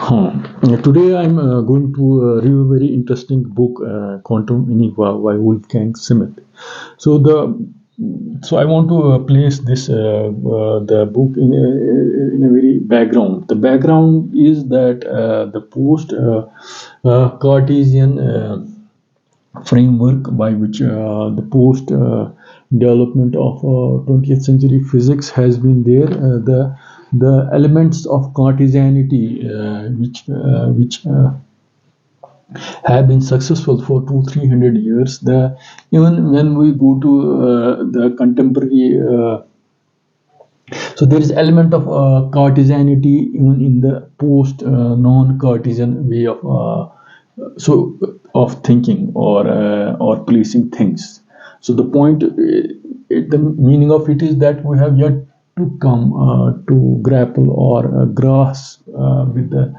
Today I'm going to review a very interesting book, Quantum Enigma by Wolfgang Smith. So the so I want to place this the book in a very background. The background is that the post Cartesian framework by which the post development of 20th century physics has been there. The elements of Cartesianity which have been successful for 200-300 years. The even when we go to the contemporary, so there is element of Cartesianity even in the post non-Cartesian way of of thinking or placing things. So the point, the meaning of it is that we have yet to come to grapple or grasp with the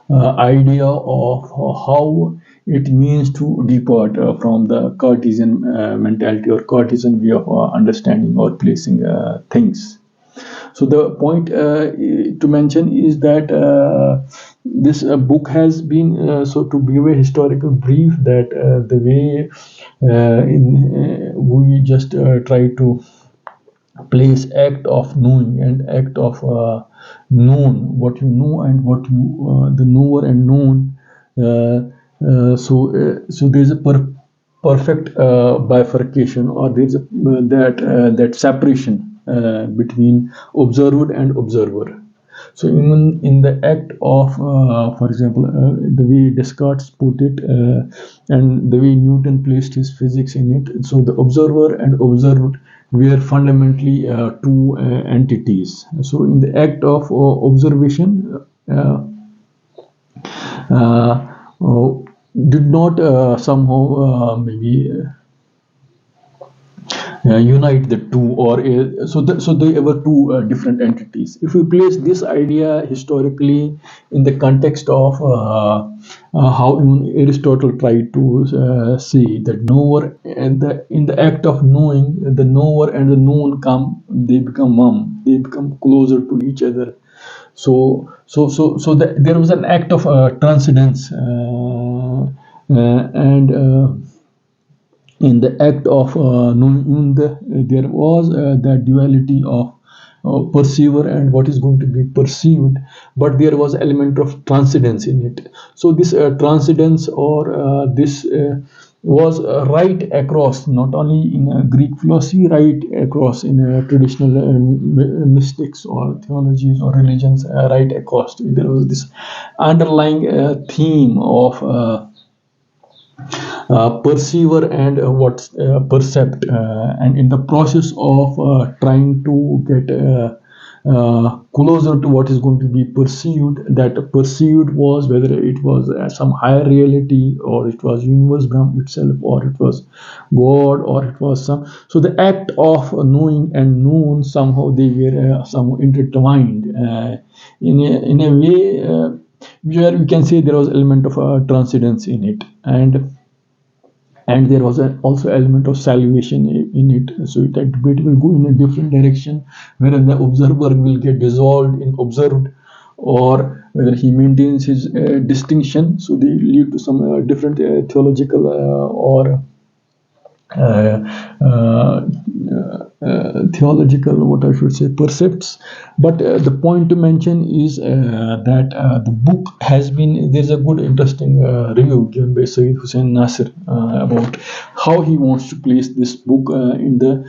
idea of how it means to depart from the Cartesian mentality or Cartesian way of understanding or placing things. So the point to mention is that this book has been so to give a historical brief that the way we just try to place act of knowing and act of known, what you know and what you the knower and known. So there's a perfect bifurcation, or there's that separation between observed and observer. So even in the act of, for example, the way Descartes put it, and the way Newton placed his physics in it, so the observer and observed were fundamentally two entities. So in the act of observation, did not somehow maybe unite the two, or so they were two different entities. If we place this idea historically in the context of how even Aristotle tried to say that knower and in the act of knowing, the knower and the known they become one, they become closer to each other. So there was an act of transcendence, and in the act of knowing, there was that duality of perceiver and what is going to be perceived, but there was element of transcendence in it. So this transcendence, or this was right across, not only in Greek philosophy, right across in traditional mystics or theologies or religions, right across. There was this underlying theme of perceiver and what percept, and in the process of trying to get closer to what is going to be perceived, that perceived was whether it was some higher reality, or it was universe Brahm itself, or it was God, or it was some. So the act of knowing and known, somehow they were somehow intertwined in a way where we can say there was element of transcendence in it, and there was also element of salvation in it. So that debate will go in a different direction, whether the observer will get dissolved in observed, or whether he maintains his distinction. So they lead to some different theological or uh, uh, theological, what I should say, percepts. But the point to mention is that the book has been, there's a good interesting review given by Sayyid Hussein Nasir about how he wants to place this book in the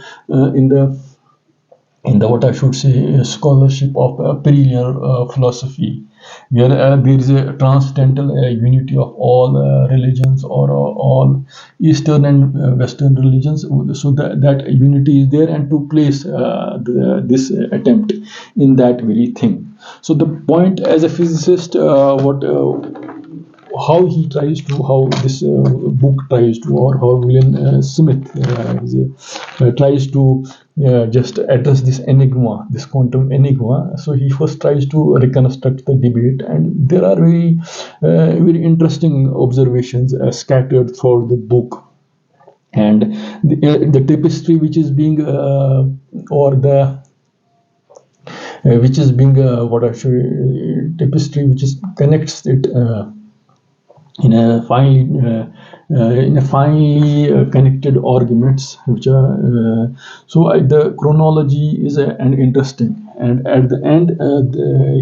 what I should say scholarship of perennial philosophy, where there is a transcendental unity of all religions, or all Eastern and Western religions. So that unity is there, and to place this attempt in that very thing. So the point, as a physicist, what how he tries to, how this book tries to, or how William Smith tries to just address this enigma, this quantum enigma. So he first tries to reconstruct the debate, and there are very interesting observations scattered throughout the book. And the tapestry which is being or which is being what I show you, tapestry, which is connects it in a finely connected arguments, which are the chronology is an interesting, and at the end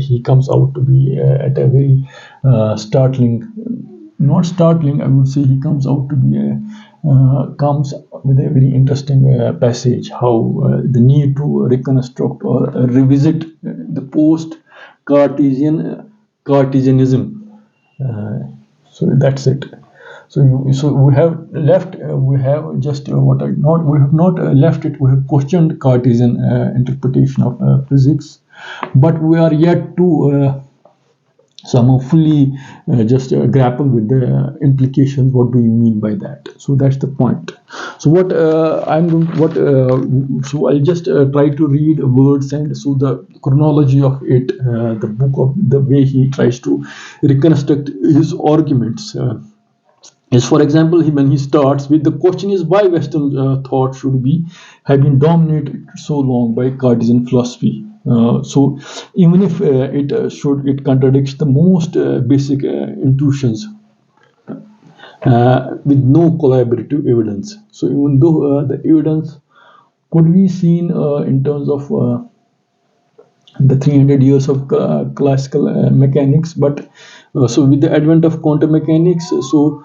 he comes out to be at a very startling, not startling, I would say he comes out to be comes with a very interesting passage, how the need to reconstruct or revisit the post Cartesianism. So that's it. So we have left. We have just what I not. We have not left it. We have questioned Cartesian interpretation of physics, but we are yet to somehow fully just grapple with the implications. What do you mean by that? So that's the point. So what I'm going, what so I'll just try to read words, and so the chronology of it, the book of the way he tries to reconstruct his arguments. Is, for example, when he starts with the question is why Western thought should be have been dominated so long by Cartesian philosophy. So even if it contradicts the most basic intuitions with no collaborative evidence. So even though the evidence could be seen in terms of the 300 years of classical mechanics, but so with the advent of quantum mechanics, so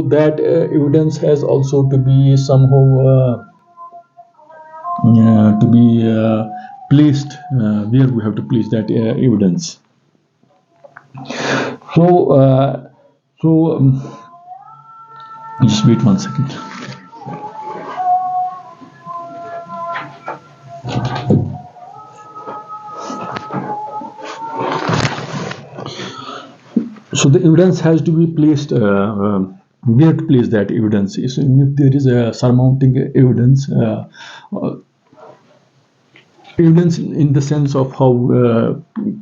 that evidence has also to be somehow to be placed where we have to place that evidence. So just wait 1 second. So the evidence has to be placed where to place that evidence. So even if there is a surmounting evidence, evidence in the sense of how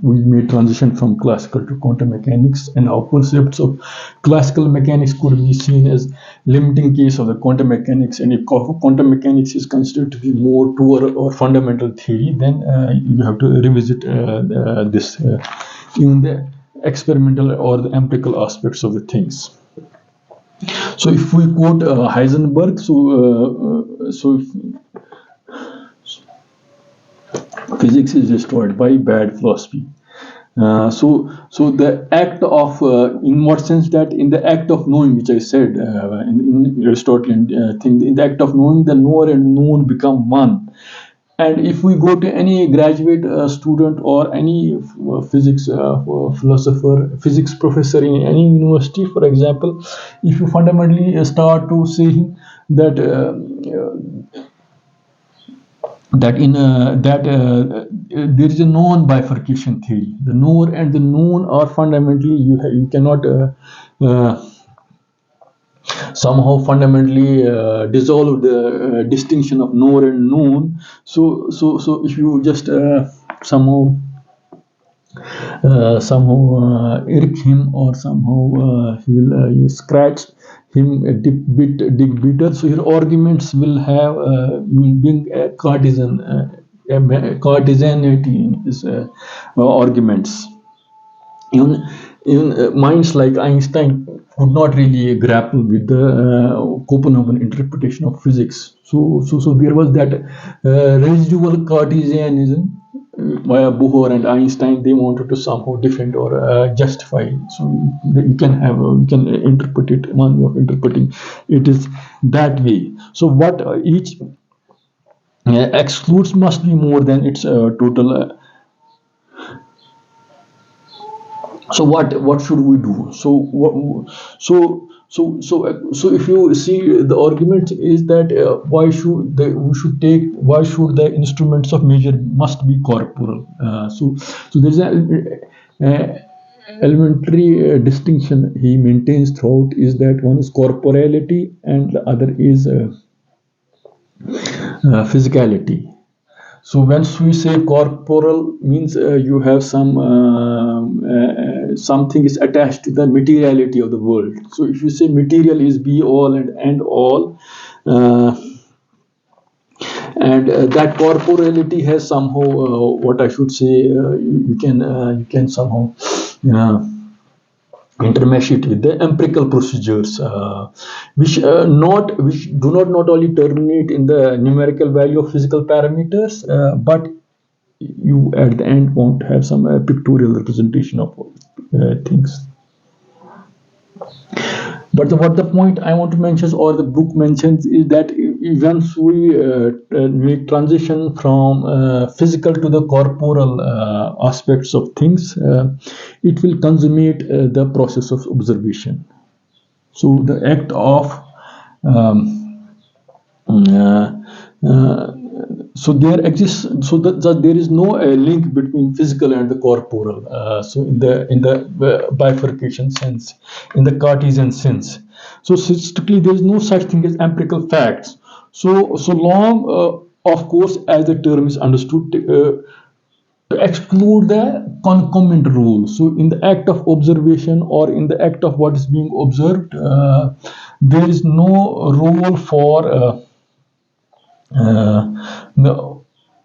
we may transition from classical to quantum mechanics, and our concepts of classical mechanics could be seen as limiting case of the quantum mechanics, and if quantum mechanics is considered to be more pure or fundamental theory, then you have to revisit this even the experimental or the empirical aspects of the things. So if we quote Heisenberg, so if physics is destroyed by bad philosophy. So the act of, in what sense, that in the act of knowing, which I said in Aristotelian thing, in the act of knowing, the knower and known become one. And if we go to any graduate student or any physics philosopher, physics professor in any university, for example, if you fundamentally start to say that there is a known bifurcation theory. The knower and the known are fundamentally, you cannot somehow fundamentally dissolve the distinction of knower and known. So if you just somehow irk him, or somehow you scratch him a dig bitter, so your arguments will have will bring a Cartesianity in his arguments. Even minds like Einstein could not really grapple with the Copenhagen interpretation of physics. So there was that residual Cartesianism via Bohr and Einstein. They wanted to somehow defend or justify. So you can interpret it. One way of interpreting it is that way. So what each excludes must be more than its total. So what should we do? So if you see, the argument is that why should the instruments of measure must be corporal? So there's a elementary distinction he maintains throughout, is that one is corporality and the other is physicality. So once we say corporal, means you have something is attached to the materiality of the world. So if you say material is be all and end all, and that corporeality has somehow, what I should say, you can somehow uh, intermesh it with the empirical procedures, which do not only terminate in the numerical value of physical parameters, but you at the end want to have some pictorial representation of things. But what the point I want to mention, or the book mentions, is that once we transition from physical to the corporal aspects of things, it will consummate the process of observation. So the act of um, uh, uh, so there exists, so that there is no link between physical and the corporal, so in the bifurcation sense, in the Cartesian sense. So strictly there is no such thing as empirical facts, so long, of course, as the term is understood to exclude the concomitant rule. So in the act of observation, or in the act of what is being observed, there is no role for the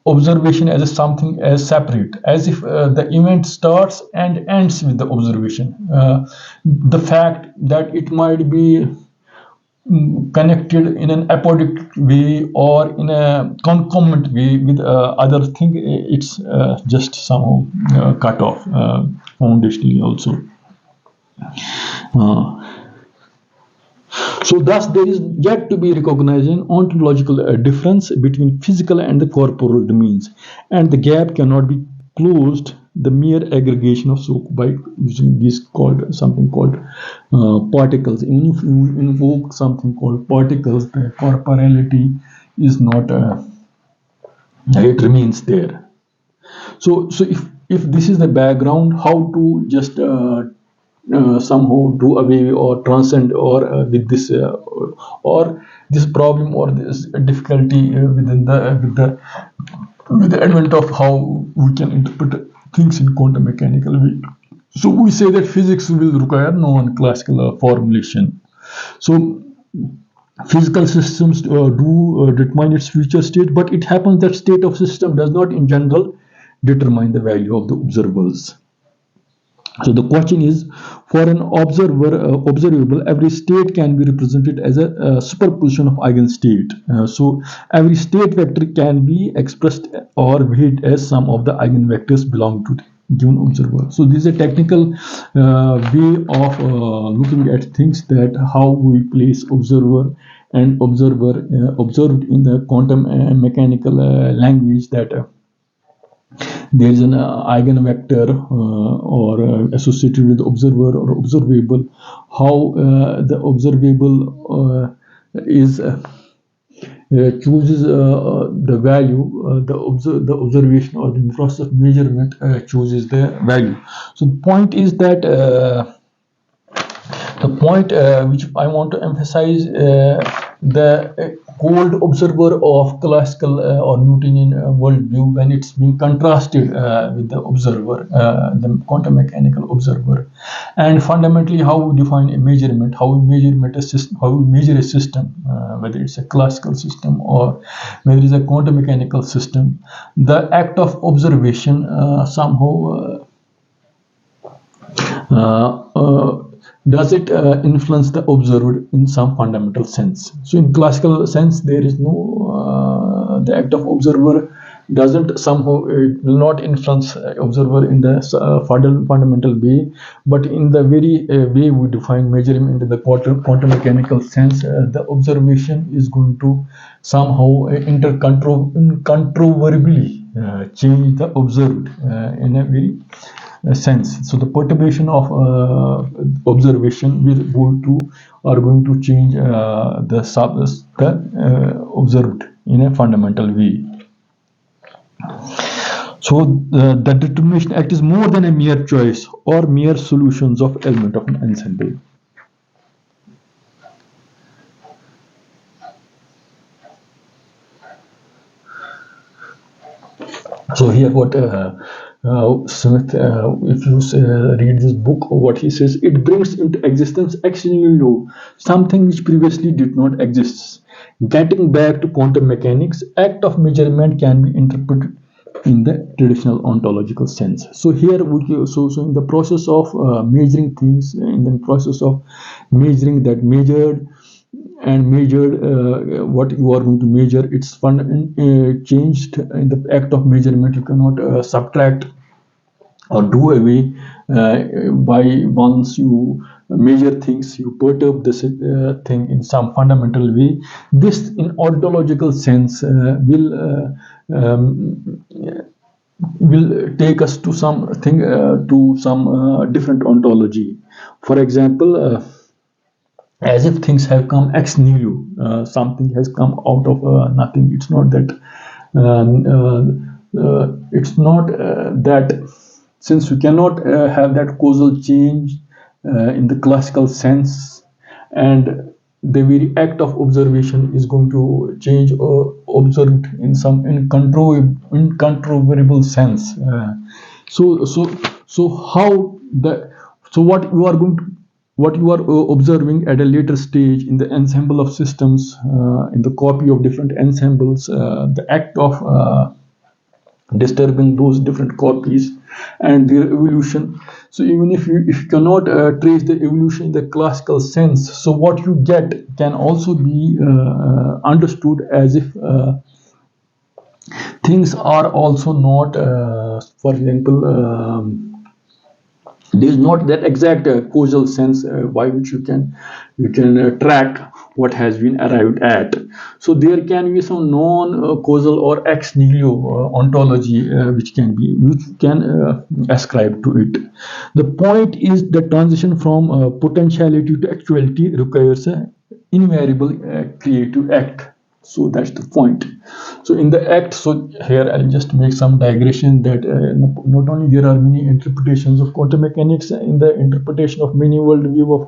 observation as something as separate, as if the event starts and ends with the observation. The fact that it might be connected in an apologetic way or in a concomitant way with other thing, it's just somehow cut off foundationally also. Uh, So thus there is yet to be recognized an ontological difference between physical and the corporal domains, and the gap cannot be closed the mere aggregation of so by using this called something called particles. Even if you invoke something called particles, the corporality is not it remains there. So if this is the background, how to just somehow do away or transcend or with this or this problem or this difficulty within the with the advent of how we can interpret things in quantum mechanical way. So we say that physics will require non-classical formulation. So physical systems do determine its future state, but it happens that state of system does not in general determine the value of the observers. So the question is, for an observable, every state can be represented as a superposition of eigenstate. So every state vector can be expressed or weighed as some of the eigenvectors belong to the given observer. So this is a technical way of looking at things, that how we place observer and observer observed in the quantum mechanical language, that there is an eigenvector or associated with the observer or observable, how the observable is chooses the value, the observation or the process of measurement chooses the value. So the point is that the point which I want to emphasize, the cold observer of classical or Newtonian worldview, when it's being contrasted with the observer, the quantum mechanical observer, and fundamentally how we define a measurement, how we measure a system, how we measure a system, whether it's a classical system or whether it's a quantum mechanical system, the act of observation somehow does it influence the observed in some fundamental sense. So in classical sense, there is no the act of observer doesn't somehow, it will not influence observer in the fundamental way, but in the very way we define measurement in the quantum mechanical sense, the observation is going to somehow incontrovertibly change the observed in a very sense. So the perturbation of observation will are going to change the observed in a fundamental way. So the determination act is more than a mere choice or mere solutions of element of an ensemble. So here what Smith, if you read this book, what he says, it brings into existence exceedingly low, something which previously did not exist. Getting back to quantum mechanics, act of measurement can be interpreted in the traditional ontological sense. So here, so in the process of measuring things, in the process of measuring that measured and measured, what you are going to measure, it's changed in the act of measurement. You cannot subtract or do away by once you measure things, you perturb this thing in some fundamental way. This, in ontological sense, will take us to something to some different ontology. For example, as if things have come ex nihilo, something has come out of nothing. It's not that. It's not that, since we cannot have that causal change in the classical sense, and the very act of observation is going to change or observed in some incontrovertible sense. So how the so what you are going to what you are observing at a later stage in the ensemble of systems, in the copy of different ensembles, the act of disturbing those different copies and their evolution. So even if you cannot trace the evolution in the classical sense, so what you get can also be understood as if things are also not, for example, there is not that exact causal sense by which you can track what has been arrived at. So there can be some non-causal or ex nihilo ontology which can ascribe to it. The point is the transition from potentiality to actuality requires an invariable creative act. So that's the point. So in the act, so here I'll just make some digression that not only there are many interpretations of quantum mechanics. In the interpretation of many worldview of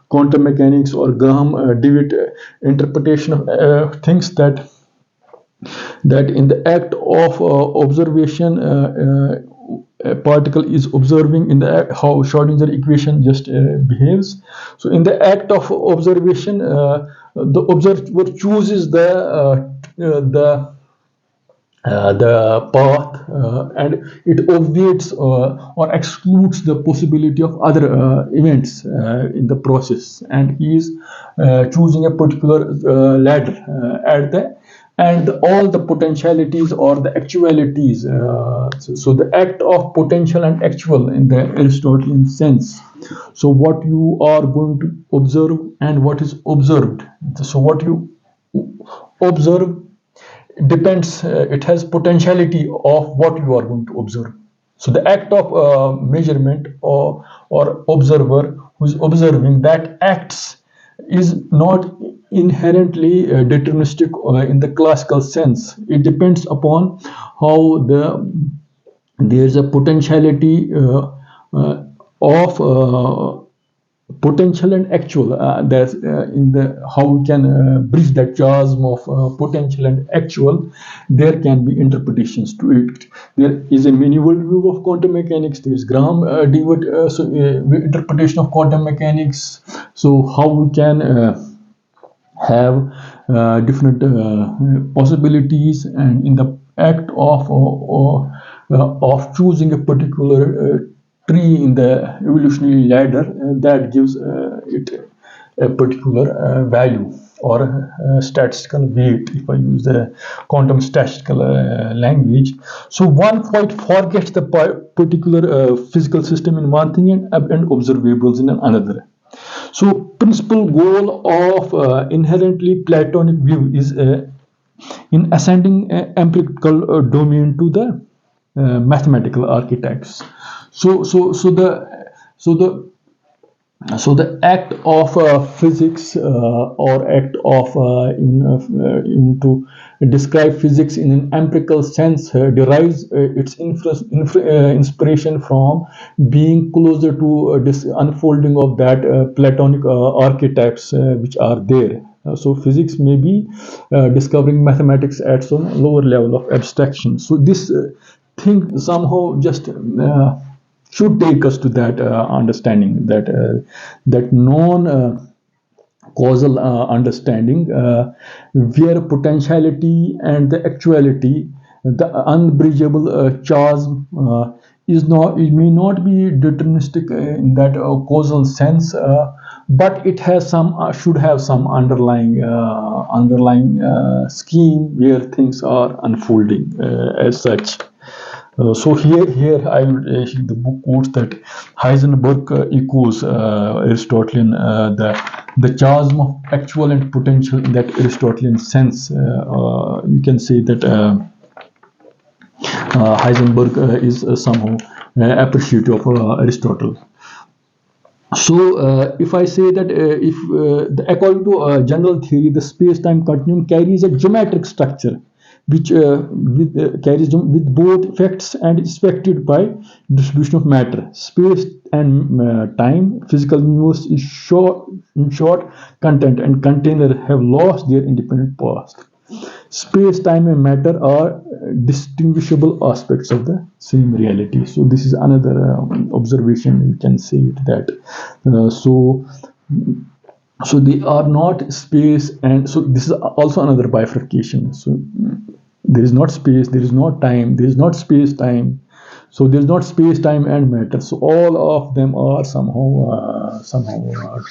quantum mechanics, or Graham Dewitt interpretation of things, that in the act of observation, a particle is observing in the how Schrodinger equation just behaves. So in the act of observation, the observer chooses the path, and it obviates or excludes the possibility of other events in the process, and is choosing a particular ladder at the and all the potentialities or the actualities. So the act of potential and actual in the Aristotelian sense. So what you are going to observe and what is observed. So what you observe depends, it has potentiality of what you are going to observe. So the act of measurement, or observer who is observing, that acts is not inherently deterministic in the classical sense. It depends upon how there's a potentiality of potential and actual. There's in the how we can bridge that chasm of potential and actual. There can be interpretations to it. There is a many worldview of quantum mechanics. There is Graham Dewitt interpretation of quantum mechanics. So how we can have different possibilities, and in the act of choosing a particular tree in the evolutionary ladder, that gives it a particular value, or statistical weight, if I use the quantum statistical language. So one point forgets the particular physical system in one thing, and observables in another. So principal goal of inherently Platonic view is in ascending empirical domain to the mathematical archetypes. So the act of physics, or act of to describe physics in an empirical sense derives its inspiration from being closer to this unfolding of that Platonic archetypes which are there. So physics may be discovering mathematics at some lower level of abstraction. So this thing somehow just should take us to that understanding that non causal understanding, where potentiality and the actuality, the unbridgeable chasm, is not, it may not be deterministic in that causal sense, but it has some, should have some underlying scheme where things are unfolding as such. So here I would, the book quotes that Heisenberg echoes Aristotelian, the chasm of actual and potential in that Aristotelian sense. You can say that Heisenberg is somehow appreciative of Aristotle. So, if I say that according to general theory, the space-time continuum carries a geometric structure, which carries with both effects and is affected by distribution of matter. Space and time, physical universe is short, in short, content and container have lost their independent past. Space, time, and matter are distinguishable aspects of the same reality. So this is another observation. You can say it that so they are not space, and so this is also another bifurcation. So there is not space, there is not time, there is not space time. So there is not space time and matter. So all of them are somehow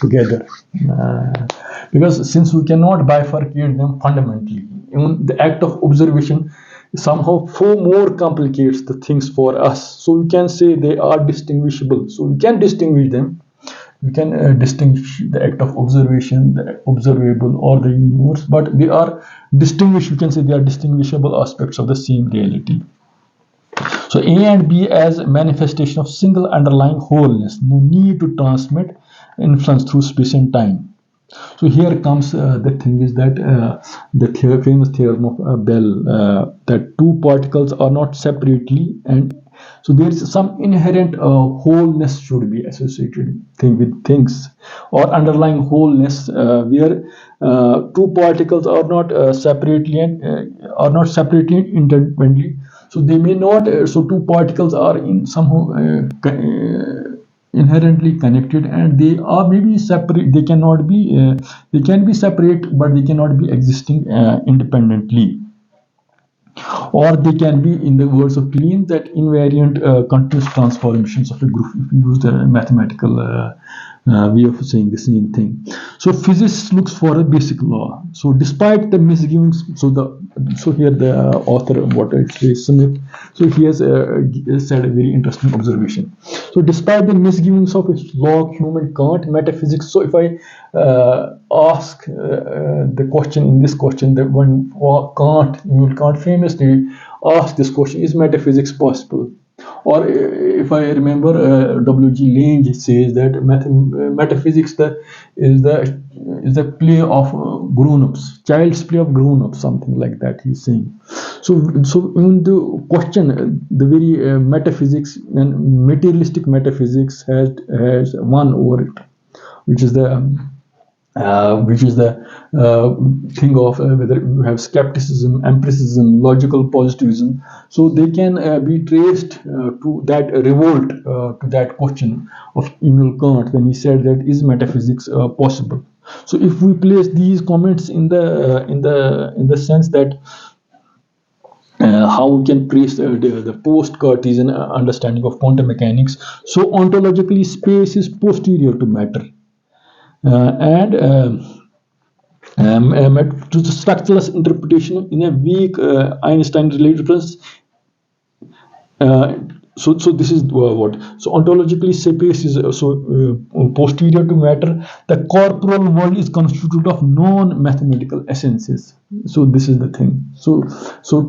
together, because since we cannot bifurcate them fundamentally, even the act of observation somehow far more complicates the things for us. So we can say they are distinguishable. So we can distinguish them. We can distinguish the act of observation, the observable, or the universe, but they are distinguished. You can say they are distinguishable aspects of the same reality. So A and B as manifestation of single underlying wholeness. No need to transmit influence through space and time. So here comes the thing is that the famous theorem of Bell, that two particles are not separately, and so there is some inherent wholeness should be associated with things, or underlying wholeness, where two particles are not separately and independently. So they may not. So two particles are in somehow inherently connected, and they are maybe separate. They cannot be. They can be separate, but they cannot be existing independently. Or they can be, in the words of Klein, that invariant continuous transformations of a group, if you use the mathematical way of saying the same thing. So physics looks for a basic law. So despite the misgivings, so here the author, what it says, Smith, so he has said a very interesting observation. So despite the misgivings of Locke, Hume, and Kant, metaphysics. So if I ask the question in this question, that when Kant famously asked this question: is metaphysics possible? Or if I remember, W.G. Lange says that metaphysics is the play of grown-ups, child's play of grown-ups, something like that. He's saying. So in the question, the very metaphysics and materialistic metaphysics has won over it, which is the thing of whether you have skepticism, empiricism, logical positivism. So they can be traced to that revolt, to that question of Immanuel Kant when he said that is metaphysics possible. So if we place these comments in the sense that how we can trace the post-Cartesian understanding of quantum mechanics. So ontologically, space is posterior to matter. And to the structuralist interpretation in a weak Einstein-related difference. So this is what. So ontologically, space is posterior to matter. The corporal world is constituted of non-mathematical essences. So this is the thing. So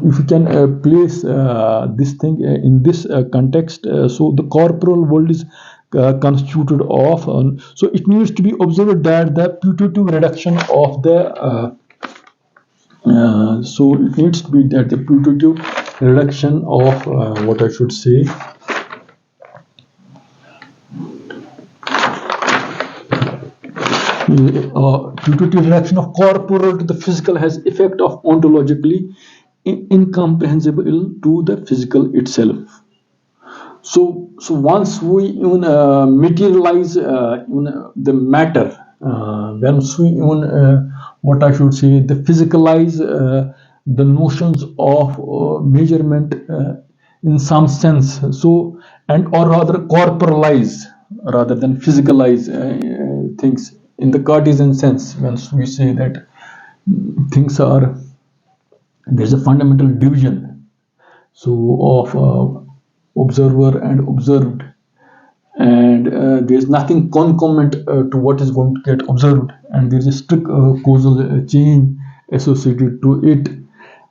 if you can place this thing in this context, so the corporal world is constituted of, so it needs to be observed that the putative reduction of the so it needs to be that the putative reduction of what I should say, putative reduction of corporal to the physical has effect of ontologically incomprehensible to the physical itself. So once we materialize the matter, when we even what I should say, the physicalize the notions of measurement in some sense. So, and or rather corporalize rather than physicalize things in the Cartesian sense. When we say that things are, there's a fundamental division so of observer and observed, and there's nothing concomitant to what is going to get observed, and there's a strict causal chain associated to it.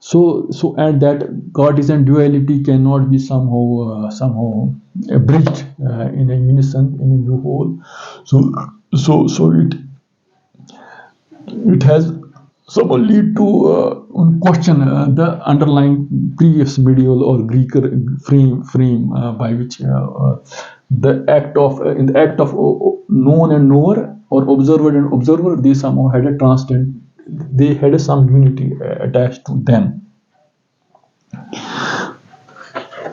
So and that Cartesian duality cannot be somehow bridged in a unison, in a new whole. So it has somehow lead to question the underlying previous medieval or Greek frame by which the act of in the act of known and knower, or observer and observer, they somehow had a transcend, they had some unity attached to them.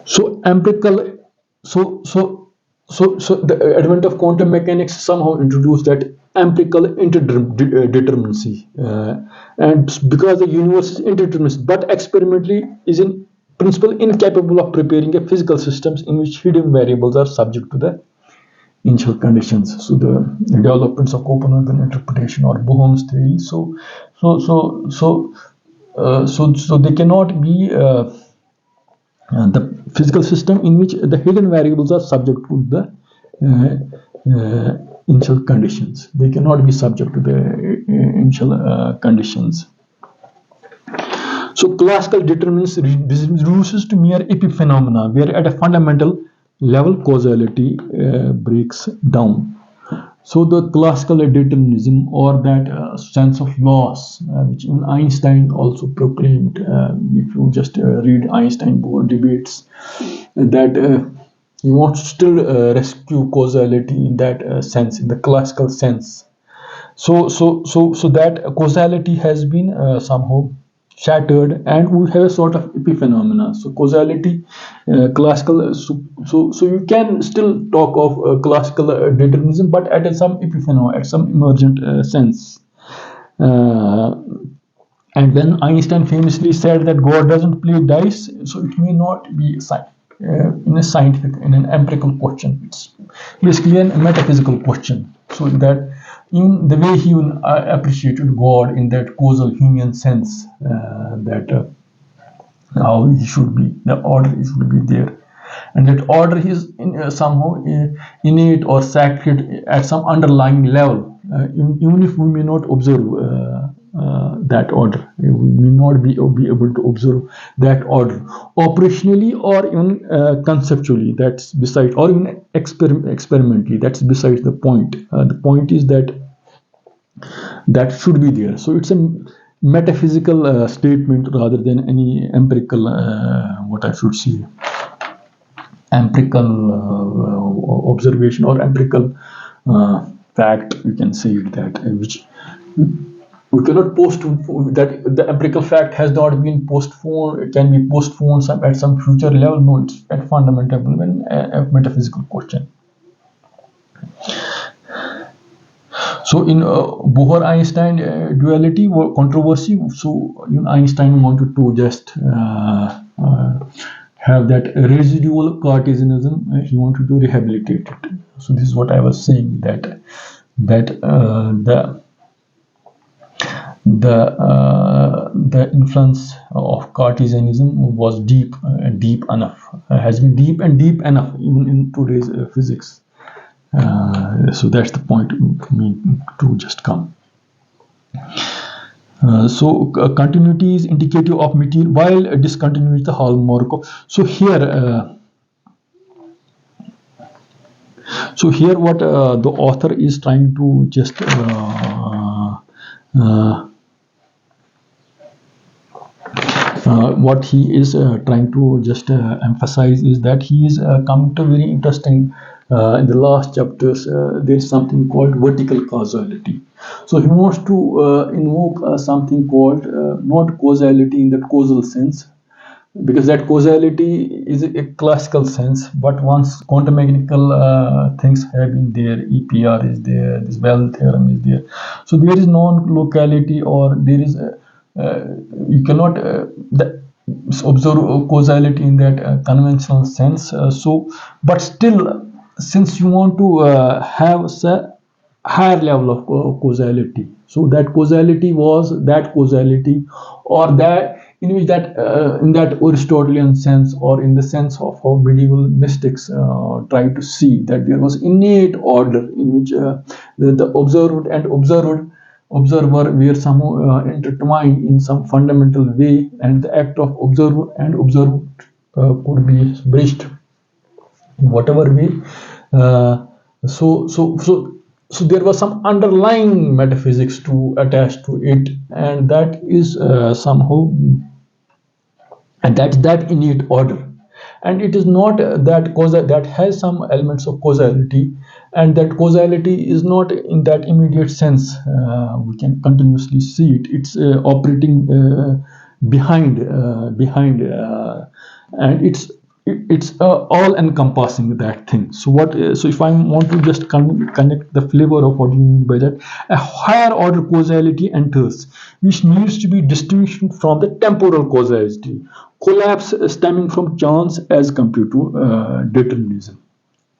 So empirical, so the advent of quantum mechanics somehow introduced that empirical interdeterminacy, and because the universe is indeterminate, but experimentally is in principle incapable of preparing a physical systems in which hidden variables are subject to the initial conditions. So the developments of Copenhagen interpretation or Bohm's theory. So they cannot be the physical system in which the hidden variables are subject to the initial conditions. They cannot be subject to the initial conditions. So classical determinism reduces to mere epiphenomena, where at a fundamental level causality breaks down. So the classical determinism, or that sense of loss, which even Einstein also proclaimed, if you just read Einstein-Bohr debates, that he wants to still rescue causality in that sense, in the classical sense. So that causality has been somehow shattered, and we have a sort of epiphenomena. So causality, classical. So you can still talk of classical determinism, but at some epiphenomena, at some emergent sense. And when Einstein famously said that God doesn't play dice, so it may not be in a scientific, in an empirical question. It's basically a metaphysical question. So that in the way he appreciated God in that causal human sense, that how he should be, the order should be there, and that order is somehow innate or sacred at some underlying level, even if we may not observe that order, we may not be able to observe that order operationally, or even conceptually, that's beside, or even experimentally, that's besides the point. The point is that that should be there. So it's a metaphysical statement rather than any empirical, what I should say, empirical observation or empirical fact. You can say it that, which we cannot post that the empirical fact has not been postponed. It can be postponed at some future level. No, it's at fundamental level, a metaphysical question. So in Bohr-Einstein duality controversy, so Einstein wanted to just have that residual Cartesianism. He wanted to rehabilitate it. So this is what I was saying, that the influence of Cartesianism was deep enough, has been deep enough even in today's physics. So that's the point to just come. So continuity is indicative of material, while discontinuity is the hallmark of. So here what the author is trying to just what he is trying to just emphasize is that he is coming to very interesting. In the last chapters, there is something called vertical causality. So he wants to invoke something called not causality in the causal sense, because that causality is a classical sense, but once quantum mechanical things have been there, EPR is there, this Bell theorem is there, so there is non-locality, or there is you cannot observe causality in that conventional sense. So, but still, since you want to have a higher level of causality, so that causality was that causality, or that in which that in that Aristotelian sense, or in the sense of how medieval mystics try to see that there was innate order in which the observed and observer were somehow intertwined in some fundamental way, and the act of observer and observed could be bridged in whatever way. Uh, so, so, so, so there was some underlying metaphysics to attach to it, and that is somehow, and that's that innate order. And it is not that causal, that has some elements of causality, and that causality is not in that immediate sense. We can continuously see it. It's operating behind, and it's all encompassing that thing. So what? So if I want to just connect the flavor of what you mean by that, a higher order causality enters, which needs to be distinguished from the temporal causality, collapse stemming from chance as compared to determinism.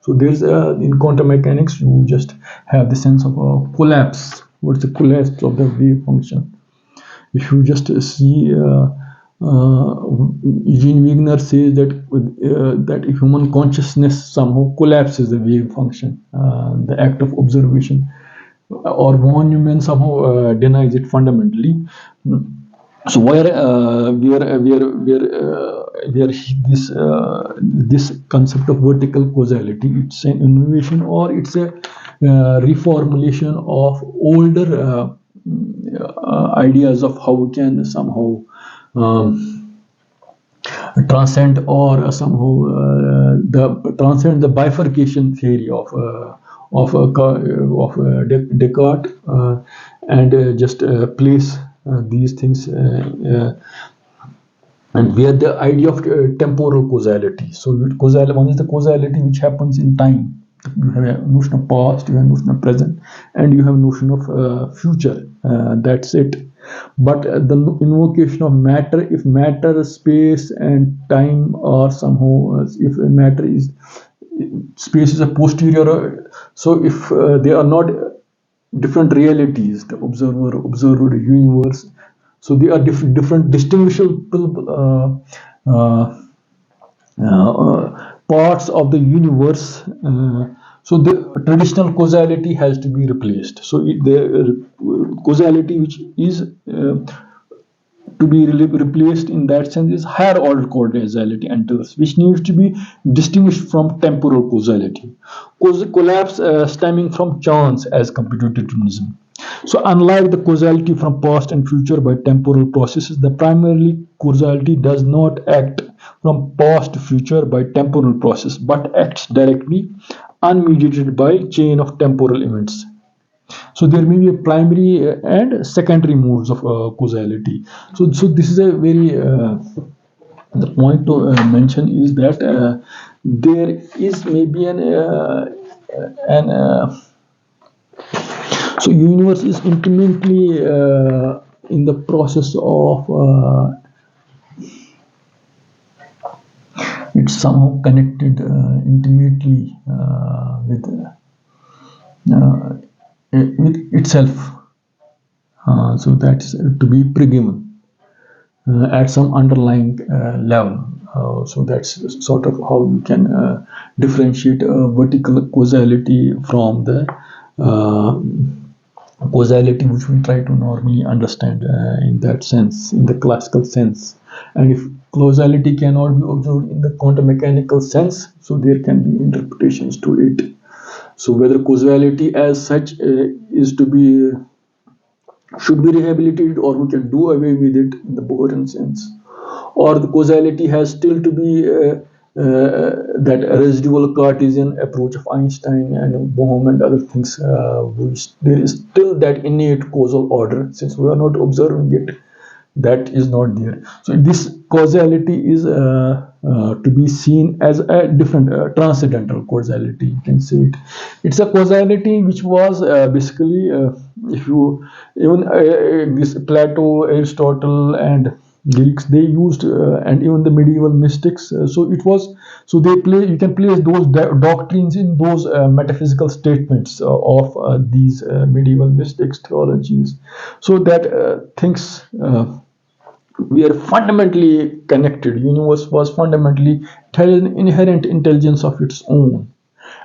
So there's in quantum mechanics, you just have the sense of a collapse. What's the collapse of the wave function? If you just see, Eugene Wigner says that human consciousness somehow collapses the wave function, the act of observation, or von Neumann somehow denies it fundamentally. So where this concept of vertical causality, it's an innovation, or it's a reformulation of older ideas of how we can somehow transcend, or somehow the transcend the bifurcation theory of Descartes, and just place these things, and where the idea of temporal causality. So one is the causality which happens in time. You have a notion of past, you have a notion of present, and you have a notion of future. That's it. But the invocation of matter, if matter, space, and time are somehow, if matter is, space is a posterior, so if they are not different realities, the observer universe, so they are different distinguishable parts of the universe. So the traditional causality has to be replaced. So the causality which is to be replaced in that sense is higher order causality enters, which needs to be distinguished from temporal causality. Collapse stemming from chance as compared to determinism. So unlike the causality from past and future by temporal processes, the primarily causality does not act from past to future by temporal process, but acts directly, unmediated by chain of temporal events. So there may be a primary and secondary modes of causality. So this is a very the point to mention is that there is maybe an so universe is intimately in the process of it's somehow connected intimately uh, with itself. So that's to be pre-given at some underlying level. So that's sort of how you can differentiate vertical causality from the causality which we try to normally understand in that sense, in the classical sense. And if causality cannot be observed in the quantum mechanical sense, so there can be interpretations to it. So whether causality as such is to be should be rehabilitated, or we can do away with it in the Bohren sense, or the causality has still to be that residual Cartesian approach of Einstein and Bohm and other things. There is still that innate causal order, since we are not observing it. That is not there. So this causality is to be seen as a different transcendental causality. You can say it. It's a causality which was basically, if you even this Plato, Aristotle, and Greeks, they used, and even the medieval mystics. So it was, so they play. You can place those doctrines in those metaphysical statements of these medieval mystics theologies, so that things. We are fundamentally connected. Universe was fundamentally, it has an inherent intelligence of its own.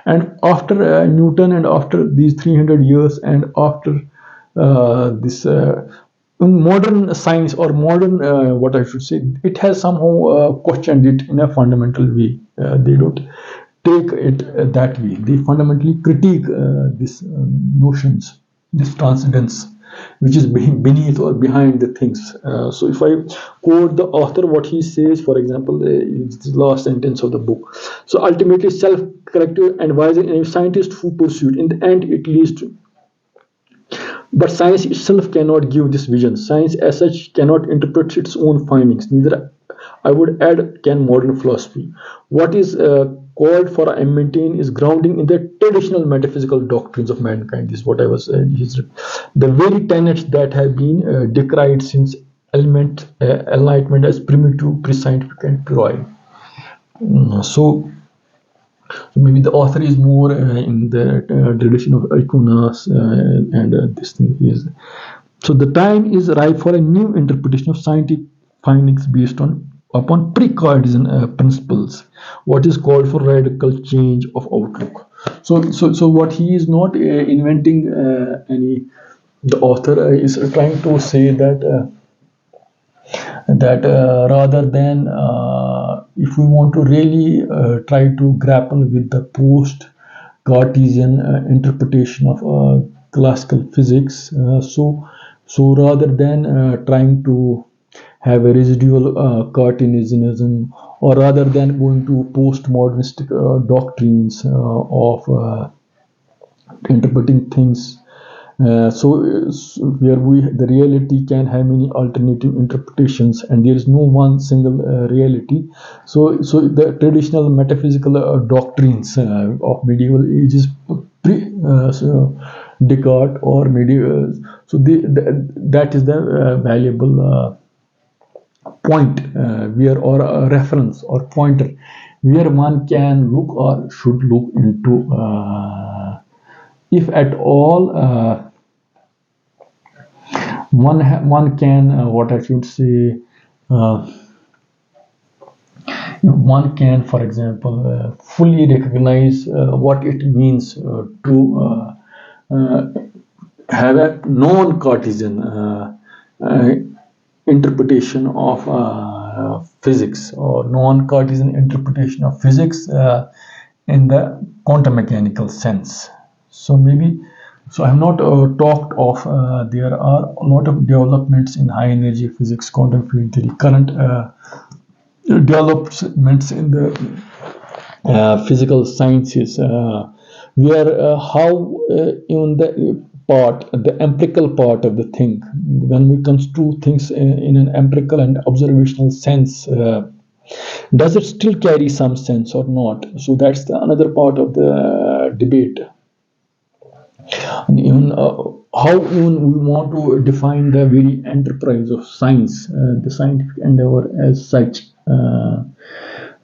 And after Newton, and after these 300 years, and after this modern science, or modern what I should say, it has somehow questioned it in a fundamental way. They don't take it that way. They fundamentally critique these notions, this transcendence, which is beneath or behind the things. So if I quote the author, what he says, for example, it's the last sentence of the book. So ultimately, self-corrective and wise and scientist who pursue it, in the end, it leads to. But science itself cannot give this vision. Science as such cannot interpret its own findings. Neither, I would add, can modern philosophy. What is called for and maintained is grounding in the traditional metaphysical doctrines of mankind. This is what I was saying. The very tenets that have been decried since enlightenment as primitive, pre-scientific, and puerile. So maybe the author is more in the tradition of Aquinas, and this thing is. So the time is ripe for a new interpretation of scientific findings based on upon pre-Cartesian principles. What is called for radical change of outlook. So what he is not inventing any. The author is trying to say that. Rather than, if we want to really try to grapple with the post Cartesian interpretation of classical physics, so rather than trying to have a residual carteneism, or rather than going to postmodernistic doctrines of interpreting things, where the reality can have many alternative interpretations, and there is no one single reality. So the traditional metaphysical doctrines of medieval ages, Descartes or medieval, that is the valuable point, where, or a reference or pointer, where one can look or should look into, if at all. One can, what I should say, one can, for example, fully recognize what it means to have a non-Cartesian interpretation of physics, or non-Cartesian interpretation of physics in the quantum mechanical sense. So I have not talked of, there are a lot of developments in high energy physics, quantum field theory, current developments in the physical sciences, where how in the empirical part of the thing, when we construe things in an empirical and observational sense, does it still carry some sense or not? So that's another part of the debate. And even how even we want to define the very enterprise of science, the scientific endeavor as such.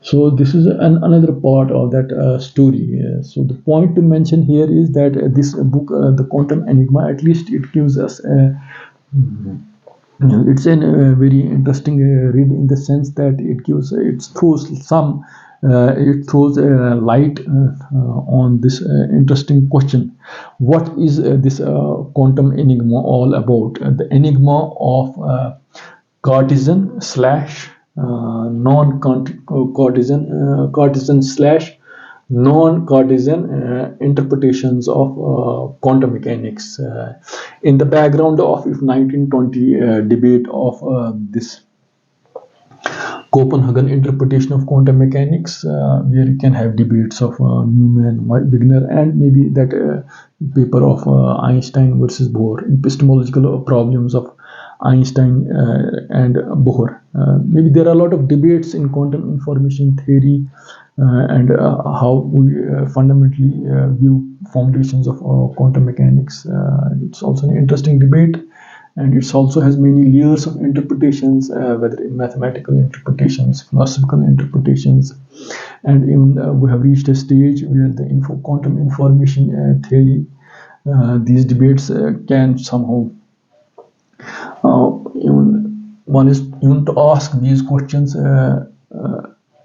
So this is another part of that story. So the point to mention here is that this book, the Quantum Enigma, at least it gives us it's a very interesting read, in the sense that it throws some light on this interesting question: what is this quantum enigma all about? The enigma of Cartesian slash Cartesian slash non-Cartesian interpretations of quantum mechanics, in the background of 1920 debate of this Copenhagen interpretation of quantum mechanics, where you can have debates of Newman, Wigner, and maybe that paper of Einstein versus Bohr, epistemological problems of Einstein and Bohr. Maybe there are a lot of debates in quantum information theory and how we fundamentally view foundations of quantum mechanics. It's also an interesting debate, and it also has many layers of interpretations, whether in mathematical interpretations, philosophical interpretations, and even we have reached a stage where the quantum information theory, these debates can somehow even one is even to ask these questions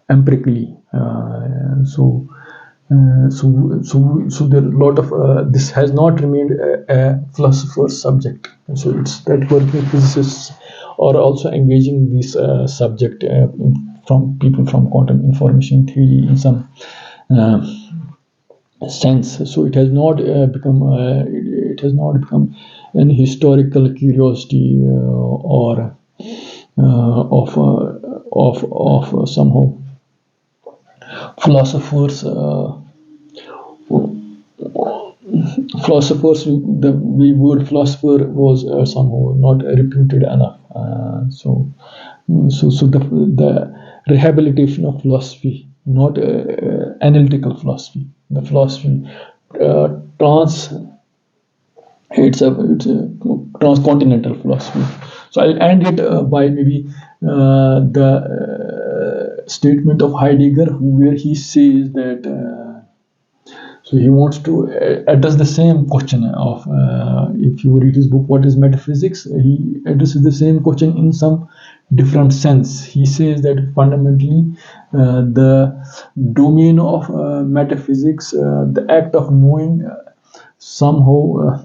empirically. So there are a lot of this has not remained a philosopher's subject. So it's that working physicists are also engaging this subject from people from quantum information theory in some sense. So it has not become an historical curiosity or of somehow philosophers. Philosophers, the word philosopher was somehow not reputed enough. So the rehabilitation of philosophy, not analytical philosophy. The philosophy trans it's a transcontinental philosophy. So I'll end it by maybe the statement of Heidegger, where he says that. So he wants to address the same question of, if you read his book, What is Metaphysics? He addresses the same question in some different sense. He says that fundamentally the domain of metaphysics, the act of knowing, somehow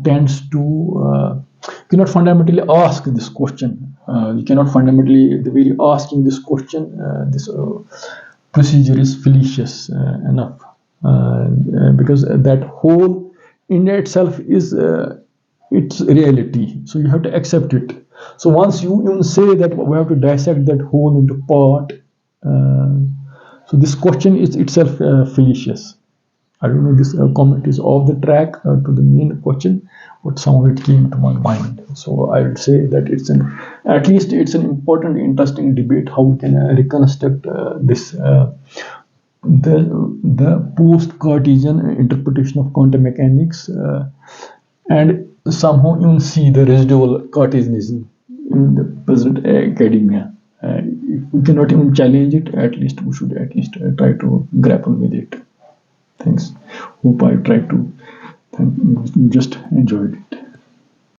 tends to cannot fundamentally ask this question. You cannot fundamentally, the very asking this question, this procedure is fallacious enough, because that whole in itself is its reality. So you have to accept it. So once you even say that we have to dissect that whole into part, so this question is itself fallacious. I don't know, this comment is off the track to the main question, but somehow it came to my mind. So I would say that at least it's an important, interesting debate how we can reconstruct this the post-Cartesian interpretation of quantum mechanics, and somehow even see the residual Cartesianism in the present academia. If we cannot even challenge it, at least we should at least try to grapple with it. Thanks. Hope I tried to just enjoyed.